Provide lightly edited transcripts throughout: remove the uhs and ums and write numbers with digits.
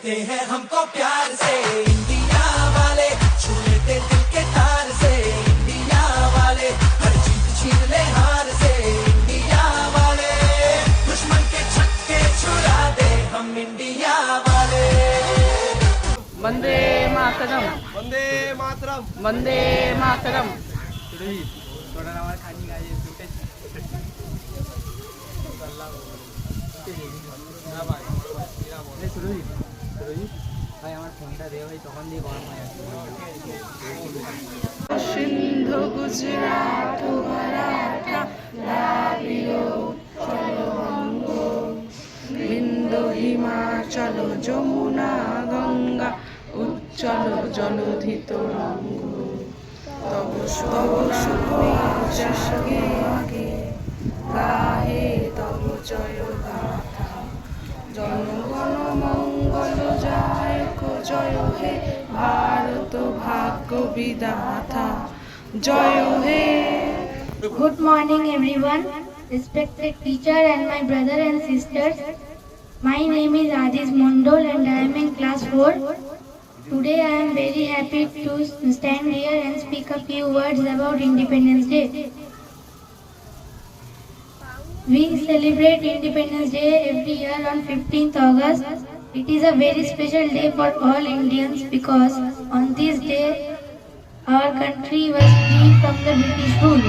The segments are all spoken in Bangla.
करते हैं हमको प्यार से इंडिया वाले, छू लेते दिल के तार से इंडिया वाले, हर जीत छीन ले हार से इंडिया वाले, दुश्मन के छक्के छुड़ा दे हम इंडिया वाले। वंदे मातरम, वंदे मातरम, वंदे मातरम। সিন্ধু গুজরাট মারাঠা দ্রাবিড় চলবঙ্গ বিন্দু হিমাচল যমুনা গঙ্গা উচ্চল জলধি তরঙ্গ তব শুভ আগে গাহে তব জয় গাথা জনগণ মঙ্গল জয় হে ভারত ভাগ্য বিধাতা জয় হে। Good morning everyone, respected teacher and my brother and sisters. My name is Aziz Mondol and I am in class 4. Today I am very happy to stand here and speak a few words about Independence Day. We celebrate Independence Day every year on 15th August. It is a very special day for all Indians because on this day our country was free from the British rule.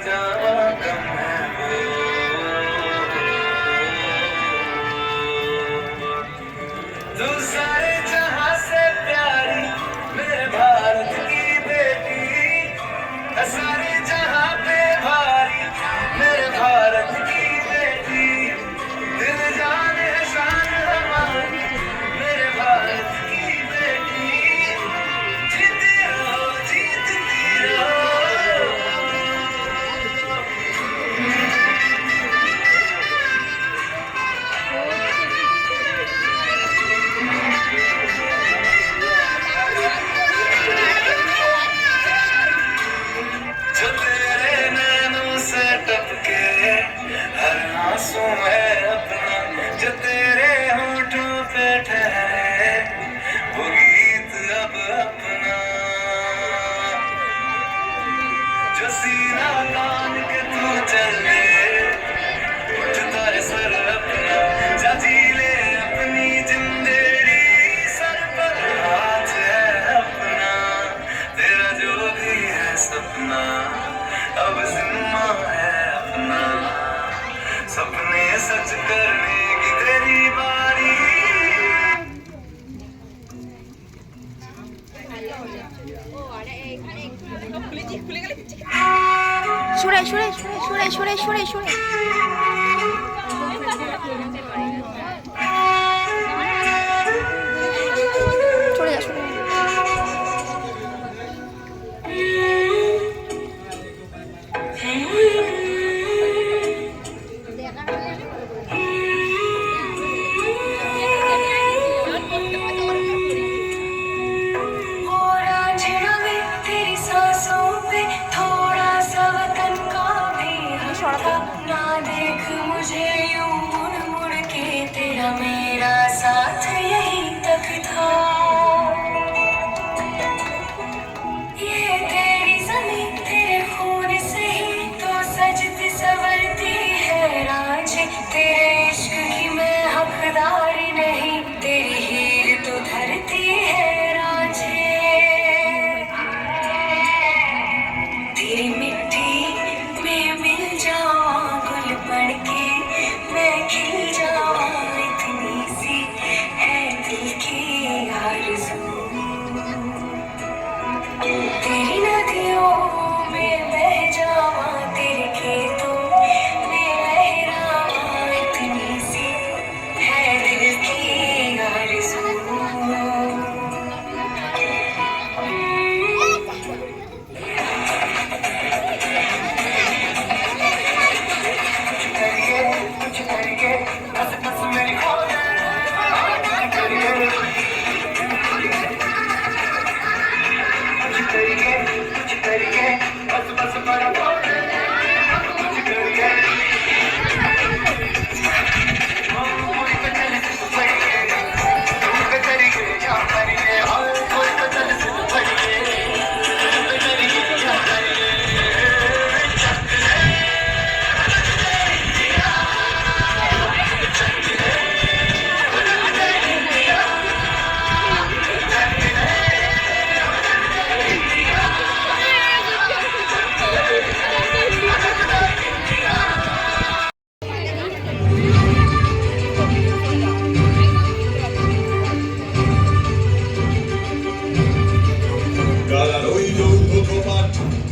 जावा कम है तू सारे जहां से प्यारी मेरे भारत की बेटी सारे जहां पे भारी मेरे भारत की बेटी दिल जाने शान हमारी मेरे भारत की बेटी जीती रहो जीतती रहो जो तेरे नैनों से टपके हर आंसू है अपना जो तेरे होठों पे ठहरे वो गीत अब अपना जो सीना तान के तू चले उठता है सर अपना जा जी ले अपनी जिंदगी सर पर हाथ है अपना तेरा जो भी है सपना अब जिम्मा है अपना सपने सच करने की तेरी बारी সরে সরে সরে সরে সরে সরে সরে যা সরে तेरी सांसों पे थोड़ा सा वतन का भी हक था ना देख मुझे यूं मुड़ मुड़ के तेरा मेरा साथ यहीं तक था ये तेरी ज़मीन तेरे खून से ही तो सजती संवरती है रांझे तेरे इश्क की मैं हकदार नहीं तेरी हीर तो धरती है रांझे तेरी मिट्टी में मिल जाऊं गुल बन के मैं खिल जाऊं इतनी सी है दिल की आरज़ू तेरी नदियों में बह जाऊं तेरे खेतों में लहराऊं इतनी सी है दिल की आरज़ू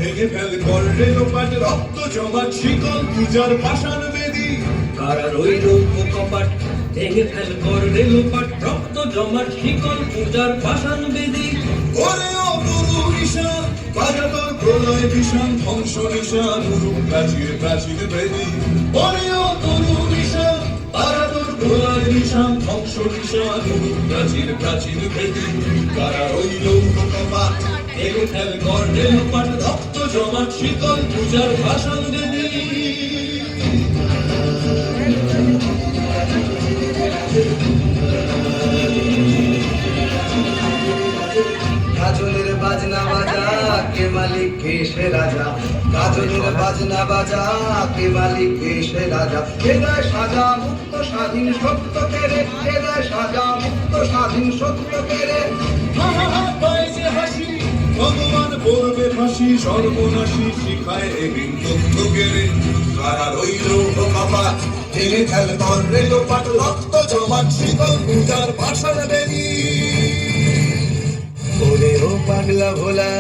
ভেঙে ফেল করলে লোপাট রক্ত জমাট শিকল পূজার পাষাণ বেদী কারার ওই রৌদ্র কপাট ভেঙে ফেল করলে লোপাট রক্ত জমাট শিকল পূজার পাষাণ বেদী ওরে ও তরু নিশান বাজা তোর প্রলয় ভীষণ ধ্বংস নিশান রূপ প্রাচীর প্রাচীন বেদী ওরে ও তরু নিশান বাজা তোর প্রলয় ভীষণ ধ্বংস নিশান রূপ প্রাচীর প্রাচীন বেদী কারার ওই রৌদ্র কপাট ভেঙে ফেল করলে লোপাট রক্ত জমাট শিকল পূজার পাষাণ বেদী কাজলের বাজনা বাজা কে মালিক কে সে রাজা কাজলের বাজনা বাজা কে মালিক কে সে রাজা কে দেয় সাজা মুক্ত স্বাধীন সত্য কেড়ে কে দেয় সাজা মুক্ত স্বাধীন সত্য কেড়ে হা হা হা পায় যে হাসি ভগবান পড়বে ফাঁসি সর্বনাশী শিখায় এ তথ্য কেড়ে কারা রইল কপাট টেনে ফেল করে লোপাট রক্ত জমাট শীতল পূজার পাশার বেরি ওরে ও পাগলা ভোলা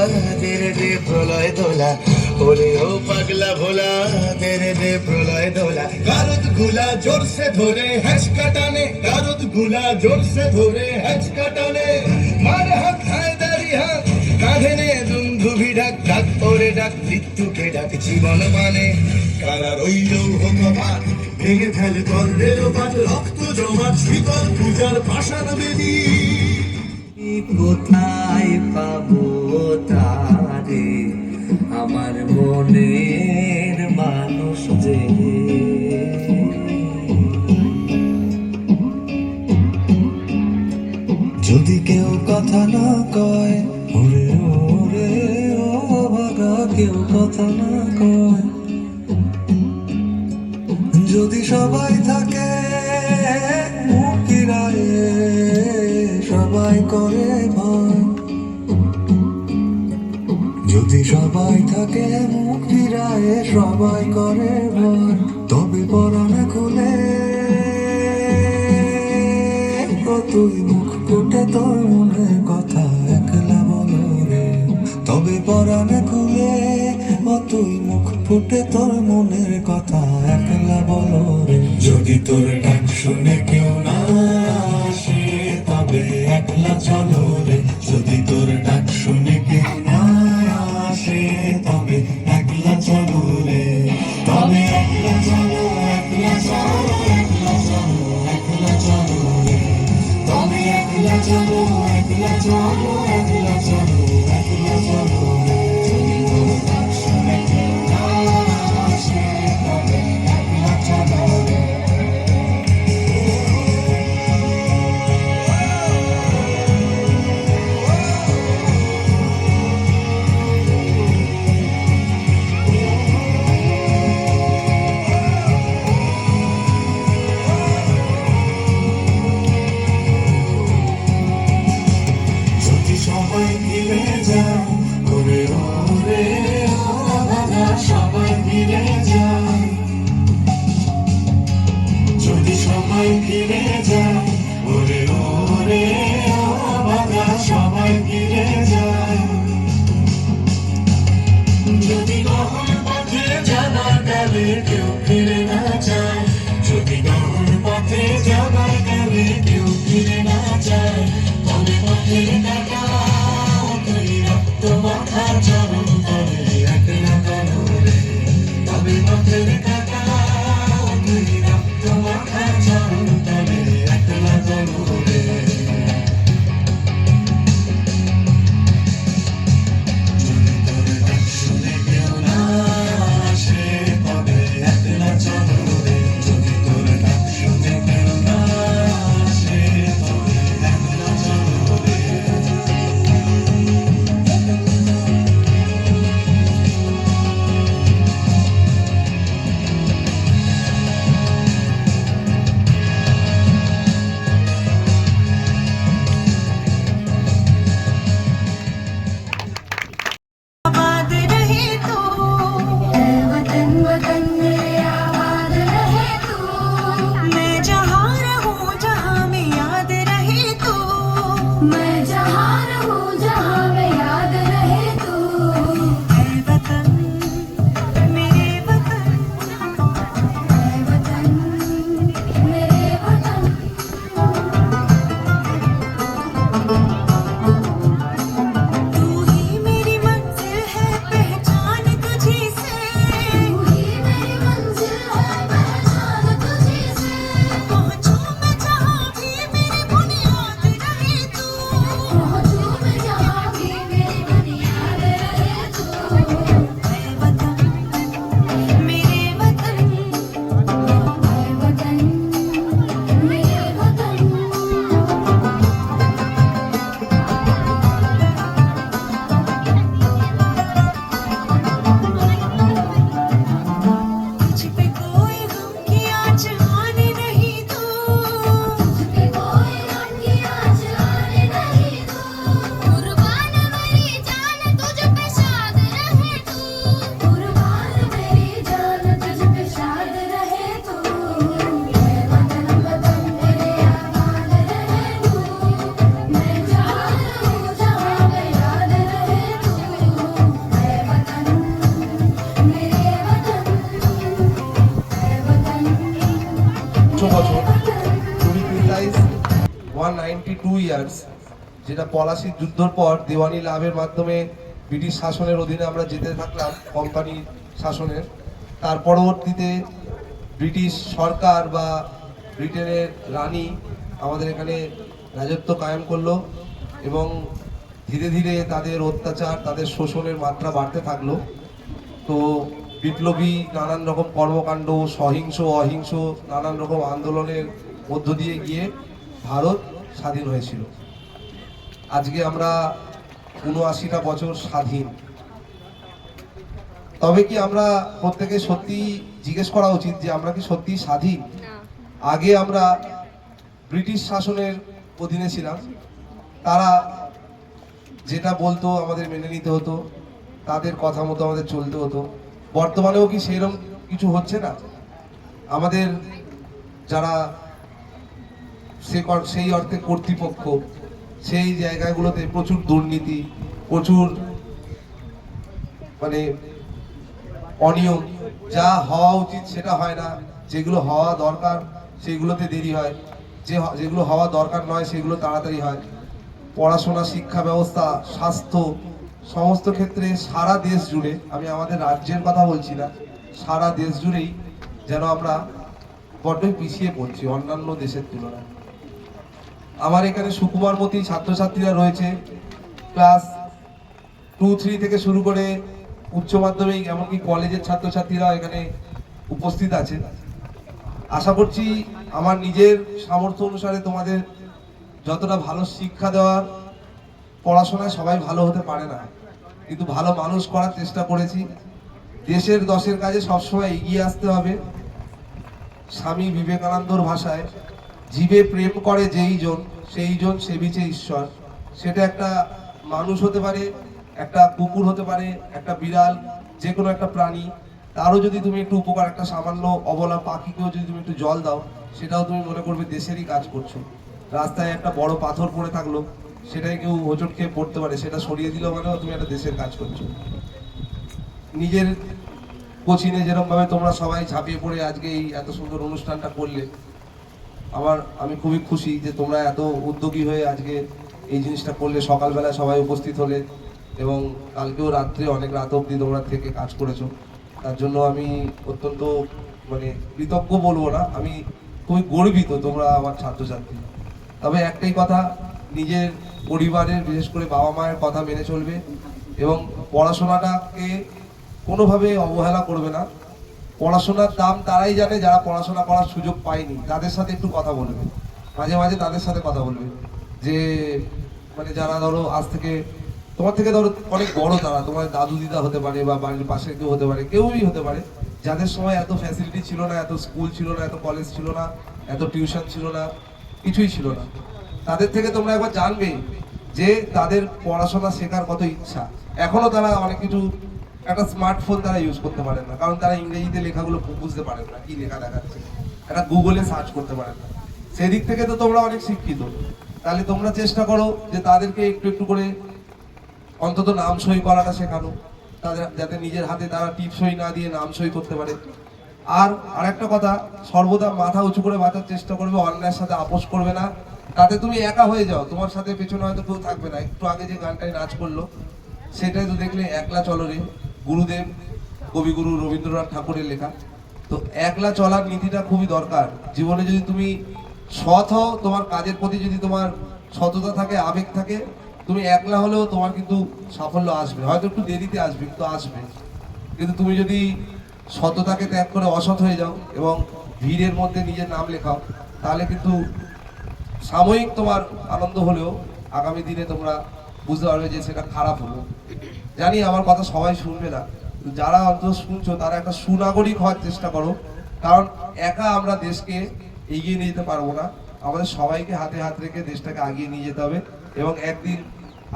তেরে দে প্রলয় দোলা ওরে ও পাগলা ভোলা তেরে দে প্রলয় দোলা গারদ গুলা জোর সে ধরে হ্যাচকা টানে গারদ গুলা জোর সে ধরে হ্যাচকা টানে মার হাত খায় দাড়ি হাত কাঁধে নে দুন্ধুভি ডাক ডাক ওরে ডাক মৃত্যুকে ডাক জীবন মানে কারা রইল কপাট ভেঙে ফেল করলে লোপাট রক্ত জমাট শীতল পূজার পাশার বেদি কোথায় পাবো তারে আমার মনের মানুষ যে যদি কেউ কথা না কয় ওরে ওরে ও ভাগা কেউ কথা না কয় যদি সবাই থাকে মুখ ফিরায়ে সবাই করে ভয় যদি সবাই থাকে মুখ ফিরায়ে সবাই করে ভয় তবে পরাণে খুলে তুই মুখ ফুটে তোর মনের কথা একলা বলো রে তবে পরাণে খুলে তুই মুখ ফুটে তোর মনের কথা একলা বলো রে যদি তোর ডাক শুনে কেউ না আসে তবে একলা চলো রে যদি তোর ডাক শুনে কেউ না আসে তবে একলা চলো রে তবে একলা চলো একলা চলো একলা চলো একলা চলো রে তবে একলা চলো একলা চলো একলা চলো একলা চলো রে যদি তোর ডাক শুনে কেউ না আসে তবে একলা চলো রে রিয়েলাইজ 192 ইয়ার্স, যেটা পলাশির যুদ্ধর পর দেওয়ানি লাভের মাধ্যমে ব্রিটিশ শাসনের অধীনে আমরা যেতে থাকলাম কোম্পানি শাসনের। তার পরবর্তীতে ব্রিটিশ সরকার বা ব্রিটেনের রানী আমাদের এখানে রাজত্ব কায়েম করলো এবং ধীরে ধীরে তাদের অত্যাচার, তাদের শোষণের মাত্রা বাড়তে থাকলো। তো বিপ্লবী নানান রকম কর্মকাণ্ড, সহিংস অহিংস নানান রকম আন্দোলনের মধ্য দিয়ে গিয়ে ভারত স্বাধীন হয়েছিল। আজকে আমরা ৭৯টা বছর স্বাধীন। তবে কি আমরা প্রত্যেকে সত্যি জিজ্ঞেস করা উচিত যে আমরা কি সত্যি স্বাধীন? আগে আমরা ব্রিটিশ শাসনের অধীনে ছিলাম, তারা যেটা বলতো আমাদের মেনে নিতে হতো, তাদের কথা মতো আমাদের চলতে হতো। বর্তমানেও কি সেরকম কিছু হচ্ছে না? আমাদের যারা সেই অর্থে কর্তৃপক্ষ, সেই জায়গাগুলোতে প্রচুর দুর্নীতি, প্রচুর মানে অনিয়ম, যা হওয়া উচিত সেটা হয় না, যেগুলো হওয়া দরকার সেগুলোতে দেরি হয়, যেগুলো হওয়া দরকার নয় সেগুলো তাড়াতাড়ি হয়। পড়াশোনা, শিক্ষা ব্যবস্থা, স্বাস্থ্য, সমস্ত ক্ষেত্রে সারা দেশ জুড়ে, আমি আমাদের রাজ্যের কথা বলছি না, সারা দেশ জুড়েই যেন আমরা বড্ডই পিছিয়ে পড়ছি অন্যান্য দেশের তুলনায়। আমার এখানে সুকুমারমতি ছাত্রছাত্রীরা রয়েছে, ক্লাস 2-3 থেকে শুরু করে উচ্চ মাধ্যমিক এমনকি কলেজের ছাত্রছাত্রীরা এখানে উপস্থিত আছে। আশা করছি আমার নিজের সামর্থ্য অনুসারে তোমাদের যতটা ভালো শিক্ষা দেওয়ার, পড়াশোনায় সবাই ভালো হতে পারে না, কিন্তু ভালো মানুষ করার চেষ্টা করেছি। দেশের দশের কাজে সবসময় এগিয়ে আসতে হবে। স্বামী বিবেকানন্দর ভাষায়, জীবে প্রেম করে যেই জন সেই জন সেবিছে ঈশ্বর। সেটা একটা মানুষ হতে পারে, একটা কুকুর হতে পারে, একটা বিড়াল, যে কোনো একটা প্রাণী। তারও যদি তুমি একটু উপকার, একটা সামান্য অবলা পাখিকেও যদি তুমি একটু জল দাও, সেটাও তুমি মনে করবে দেশেরই কাজ করছো। রাস্তায় একটা বড় পাথর পড়ে থাকলো, সেটাই কেউ হোঁচট খেয়ে পড়তে পারে, সেটা সরিয়ে দিলেও মানেও তুমি একটা দেশের কাজ করছো। নিজের কোচিনে যেরকমভাবে তোমরা সবাই ঝাঁপিয়ে পড়ে আজকে এই এত সুন্দর অনুষ্ঠানটা করলে, আমি খুবই খুশি যে তোমরা এত উদ্যোগী হয়ে আজকে এই জিনিসটা করলে। সকালবেলা সবাই উপস্থিত হলে এবং কালকেও রাত্রে অনেক রাত অবধি তোমরা থেকে কাজ করেছো, তার জন্য আমি অত্যন্ত মানে কৃতজ্ঞ বলবো না, আমি খুবই গর্বিত তোমরা আমার ছাত্রছাত্রী। তবে একটাই কথা, নিজের পরিবারের বিশেষ করে বাবা মায়ের কথা মেনে চলবে এবং পড়াশোনাটাকে কোনোভাবে অবহেলা করবে না। পড়াশোনার দাম তারাই জানে যারা পড়াশোনা করার সুযোগ পায়নি, তাদের সাথে একটু কথা বলবে, মাঝে মাঝে তাদের সাথে কথা বলবে, যে মানে যারা ধরো আজ থেকে তোমার থেকে ধরো অনেক বড়, তারা তোমার দাদু দিদা হতে পারে বা বাড়ির পাশে কেউ হতে পারে, কেউই হতে পারে, যাদের সময় এত ফ্যাসিলিটি ছিল না, এত স্কুল ছিল না, এত কলেজ ছিল না, এত টিউশন ছিল না, কিছুই ছিল না। তাদের থেকে তোমরা একবার জানবে যে তাদের পড়াশোনা শেখার কত ইচ্ছা। এখনো তারা অনেক কিছু, একটা স্মার্টফোন তারা ইউজ করতে পারেন না, কারণ তারা ইংরেজিতে লেখাগুলো বুঝতে পারেন না, কি লেখা দেখাচ্ছে, একটা গুগলে সার্চ করতে পারেন না। সেই দিক থেকে তো তোমরা অনেক শিক্ষিত। তাহলে তোমরা চেষ্টা করো যে তাদেরকে একটু একটু করে অন্তত নাম সই করাটা শেখানো, তাদের যাতে নিজের হাতে তারা টিপ সই না দিয়ে নাম সই করতে পারে। আর আরেকটা কথা, সর্বদা মাথা উঁচু করে বাঁচার চেষ্টা করবে, অন্যায়ের সাথে আপোষ করবে না। তাতে তুমি একা হয়ে যাও, তোমার সাথে পেছনে হয়তো কেউ থাকবে না। একটু আগে যে গানটায় নাচ করলো, সেটাই তো দেখলে একলা চলো রে, গুরুদেব কবিগুরু রবীন্দ্রনাথ ঠাকুরের লেখা। তো একলা চলার নীতিটা খুবই দরকার জীবনে। যদি তুমি সৎ হও, তোমার কাজের প্রতি যদি তোমার সততা থাকে, আবেগ থাকে, তুমি একলা হলেও তোমার কিন্তু সাফল্য আসবে, হয়তো একটু দেরিতে আসবে কিন্তু আসবে। কিন্তু তুমি যদি সততাকে ত্যাগ করে অসৎ হয়ে যাও এবং ভিড়ের মধ্যে নিজের নাম লেখাও, তাহলে কিন্তু সাময়িক তোমার আনন্দ হলেও আগামী দিনে তোমরা বুঝতে পারবে যে সেটা খারাপ হলো। জানি আমার কথা সবাই শুনবে না, যারা অন্তত শুনছো তারা একটা সুনাগরিক হওয়ার চেষ্টা করো, কারণ একা আমরা দেশকে এগিয়ে নিয়ে যেতে পারবো না। আমাদের সবাইকে হাতে হাত রেখে দেশটাকে এগিয়ে নিয়ে যেতে হবে এবং একদিন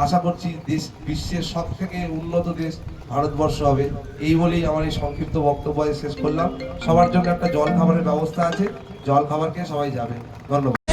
আশা করছি দেশ বিশ্বের সব থেকে উন্নত দেশ ভারতবর্ষ হবে। এই বলেই আমার এই সংক্ষিপ্ত বক্তব্য শেষ করলাম। সবার জন্য একটা জল খাবারের ব্যবস্থা আছে, জল খাবার খেয়ে সবাই যাবে। ধন্যবাদ।